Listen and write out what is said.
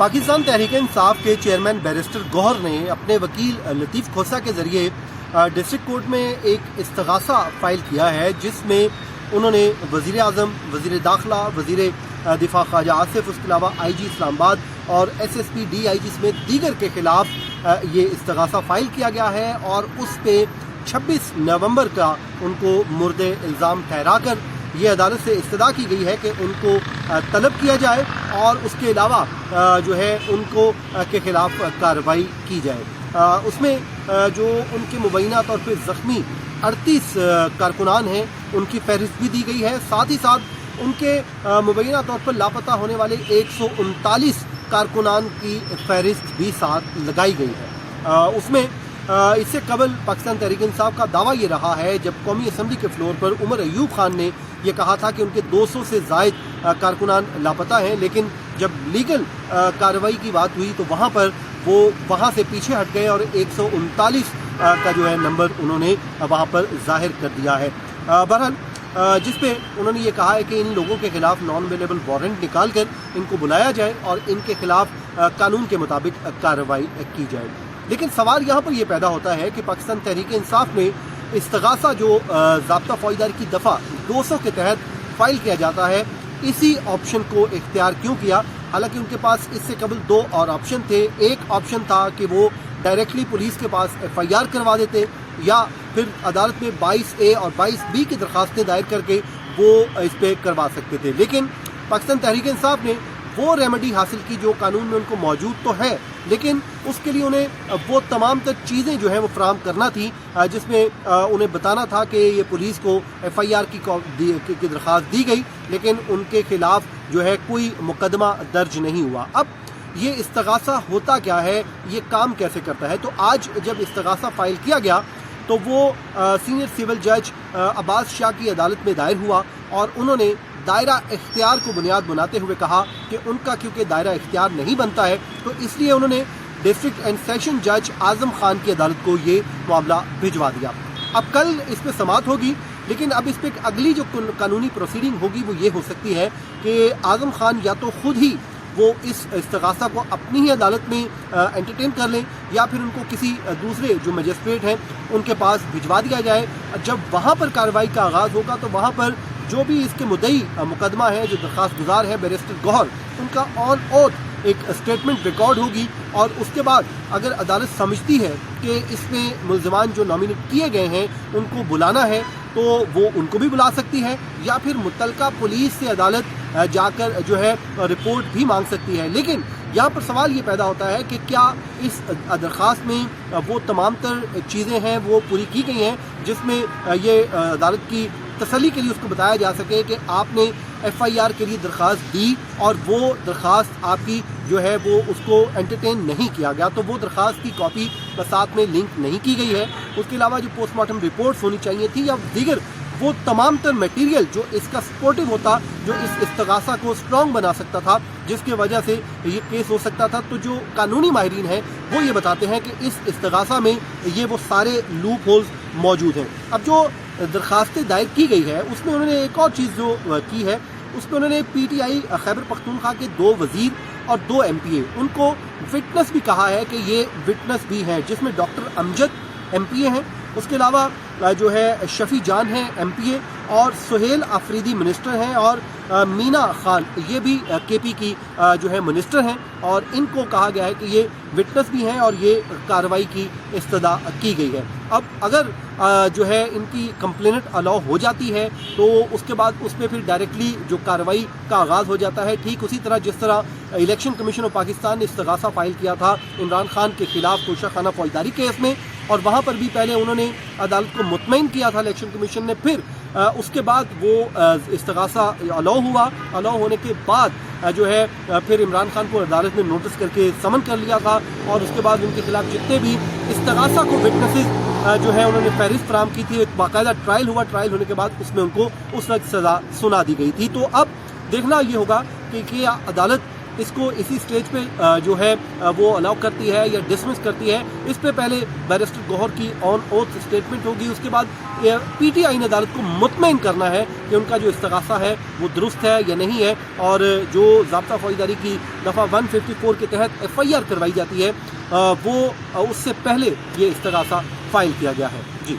पाकिस्तान तहरीक इंसाफ के chairman barrister Gauhar ने अपने वकील लतीफ़ खोसा के ज़रिए डिस्ट्रिक्ट कोर्ट में एक इस्तगासा फ़ाइल किया है, जिसमें उन्होंने वज़ीर आज़म, वज़ीर दाखिला, वज़ीर दिफा ख्वाजा आसिफ, उसके अलावा IG इस्लामाबाद और SSP DIG समेत दीगर के ख़िलाफ़ ये इस्तगासा फ़ाइल किया गया है और उस पर 26 नवंबर का उनको मुर्द इल्ज़ाम ठहरा कर ये अदालत से इस्तदा की गई है कि उनको तलब किया जाए और उसके अलावा जो है उनको के ख़िलाफ़ कार्रवाई की जाए। उसमें जो उनके मुबैना तौर पर ज़ख्मी 38 कारकुनान हैं, उनकी फहरिस्त भी दी गई है। साथ ही साथ उनके मुबैना तौर पर लापता होने वाले 139 कारकुनान की फहरिस्त भी साथ लगाई गई है। उसमें इससे कबल पाकिस्तान तहरीक इंसाफ का दावा ये रहा है, जब कौमी असम्बली के फ्लोर पर उमर अयूब खान ने ये कहा था कि उनके 200 से ज़ायद कारकुनान लापता हैं, लेकिन जब लीगल कार्रवाई की बात हुई तो वहाँ पर वो वहाँ से पीछे हट गए और 139 का जो है नंबर उन्होंने वहाँ पर जाहिर कर दिया है। बहरहाल जिस पे उन्होंने ये कहा है कि इन लोगों के खिलाफ नॉन अवेलेबल वारंट निकाल कर इनको बुलाया जाए और इनके खिलाफ कानून के मुताबिक कार्रवाई की जाए। लेकिन सवाल यहाँ पर यह पैदा होता है कि पाकिस्तान तहरीक इंसाफ में इस्तगासा जो ज़ाब्ता फौजदारी की दफ़ा 200 के तहत फ़ाइल किया जाता है, इसी ऑप्शन को इख्तियार क्यों किया? हालांकि उनके पास इससे कबल 2 और ऑप्शन थे। एक ऑप्शन था कि वो डायरेक्टली पुलिस के पास FIR करवा देते या फिर अदालत में 22A और 22B की दरख्वास्तें दायर करके वो इस पर करवा सकते थे। लेकिन पाकिस्तान तहरीक इंसाफ ने वो रेमेडी हासिल की जो कानून में उनको मौजूद तो है, लेकिन उसके लिए उन्हें वो तमाम तर चीज़ें जो हैं वो फराहम करना थी, जिसमें उन्हें बताना था कि ये पुलिस को FIR की दरख्वास्त दी गई, लेकिन उनके खिलाफ जो है कोई मुकदमा दर्ज नहीं हुआ। अब ये इस्तगासा होता क्या है, ये काम कैसे करता है? तो आज जब इस्तगासा फ़ाइल किया गया तो वो सीनियर सिविल जज अब्बास शाह की अदालत में दायर हुआ और उन्होंने दायरा इख्तियार को बुनियाद बनाते हुए कहा कि उनका क्योंकि दायरा इख्तियार नहीं बनता है तो इसलिए उन्होंने डिस्ट्रिक्ट एंड सेशन जज आज़म खान की अदालत को ये मामला भिजवा दिया। अब कल इस पर समाअत होगी, लेकिन अब इस पर अगली जो कानूनी प्रोसीडिंग होगी वो ये हो सकती है कि आज़म खान या तो खुद ही वो इस इस्तगासा को अपनी ही अदालत में एंटरटेन कर लें या फिर उनको किसी दूसरे जो मजिस्ट्रेट हैं उनके पास भिजवा दिया जाए। जब वहाँ पर कार्रवाई का आगाज़ होगा तो वहाँ पर जो भी इसके मुद्दई मुकदमा है, जो दरख्वास्त गुजार है बैरिस्टर गौहर, उनका ऑन ओथ एक स्टेटमेंट रिकॉर्ड होगी और उसके बाद अगर अदालत समझती है कि इसमें मुल्ज़िमान जो नॉमिनेट किए गए हैं उनको बुलाना है तो वो उनको भी बुला सकती है या फिर मुतलका पुलिस से अदालत जाकर जो है रिपोर्ट भी मांग सकती है। लेकिन यहाँ पर सवाल ये पैदा होता है कि क्या इस दरख्वास्त में वो तमाम तर चीज़ें हैं वो पूरी की गई हैं जिसमें ये अदालत की तसल्ली के लिए उसको बताया जा सके कि आपने FIR के लिए दरख्वास्त दी और वो दरख्वास्त आपकी जो है वो उसको एंटरटेन नहीं किया गया, तो वो दरख्वास्त की कॉपी साथ में लिंक नहीं की गई है। उसके अलावा जो पोस्टमार्टम रिपोर्ट्स होनी चाहिए थी या दीगर वो तमाम तर मटेरियल जो इसका सपोर्टिव होता, जो इस इस्तगासा को स्ट्रॉन्ग बना सकता था, जिसकी वजह से ये केस हो सकता था। तो जो कानूनी माहिरीन हैं वो ये बताते हैं कि इस इस्तगासा में ये वो सारे लूप होल्स मौजूद हैं। अब जो दरख्वास्तें दायर की गई है उसमें उन्होंने एक और चीज़ जो की है, उसमें उन्होंने PTI खैबर पख्तूनख्वा के 2 वज़ीर और 2 MPA उनको विटनेस भी कहा है कि ये विटनेस भी हैं, जिसमें डॉक्टर अमजद MPA हैं, उसके अलावा जो है शफी जान है MPA और सुहेल आफरीदी मिनिस्टर हैं और मीना खान ये भी KP की जो है मिनिस्टर हैं और इनको कहा गया है कि ये विटनेस भी हैं और ये कार्रवाई की इस्तदा की गई है। अब अगर जो है इनकी कंप्लेंट अलाउ हो जाती है तो उसके बाद उसमें फिर डायरेक्टली जो कार्रवाई का आगाज़ हो जाता है, ठीक उसी तरह जिस तरह इलेक्शन कमीशन ऑफ पाकिस्तान ने इस्तगासा फ़ाइल किया था इमरान खान के खिलाफ तोशाखाना फौजदारी केस में और वहाँ पर भी पहले उन्होंने अदालत को मुतमईन किया था इलेक्शन कमीशन ने, फिर उसके बाद वो इस्तगासा अलाउ हुआ। अलाउ होने के बाद जो है फिर इमरान खान को अदालत में नोटिस करके समन कर लिया था और उसके बाद उनके खिलाफ जितने भी इस्तगासा को विटनेसेस जो है उन्होंने फहरिस्त फराहम की थी, एक बाकायदा ट्रायल हुआ। ट्रायल होने के बाद उसमें उनको उस वक्त सज़ा सुना दी गई थी। तो अब देखना ये होगा कि क्या अदालत اس کو اسی سٹیج پہ جو ہے وہ الاؤ کرتی ہے یا ڈسمس کرتی ہے، اس پہ پہلے بیرسٹر گوہر کی آن اوتھ اسٹیٹمنٹ ہوگی، اس کے بعد پی ٹی آئی نے عدالت کو مطمئن کرنا ہے کہ ان کا جو استغاثہ ہے وہ درست ہے یا نہیں ہے، اور جو ضابطہ فوجداری کی دفعہ 154 کے تحت ایف آئی آر کروائی جاتی ہے وہ اس سے پہلے یہ استغاثہ فائل کیا گیا ہے۔ جی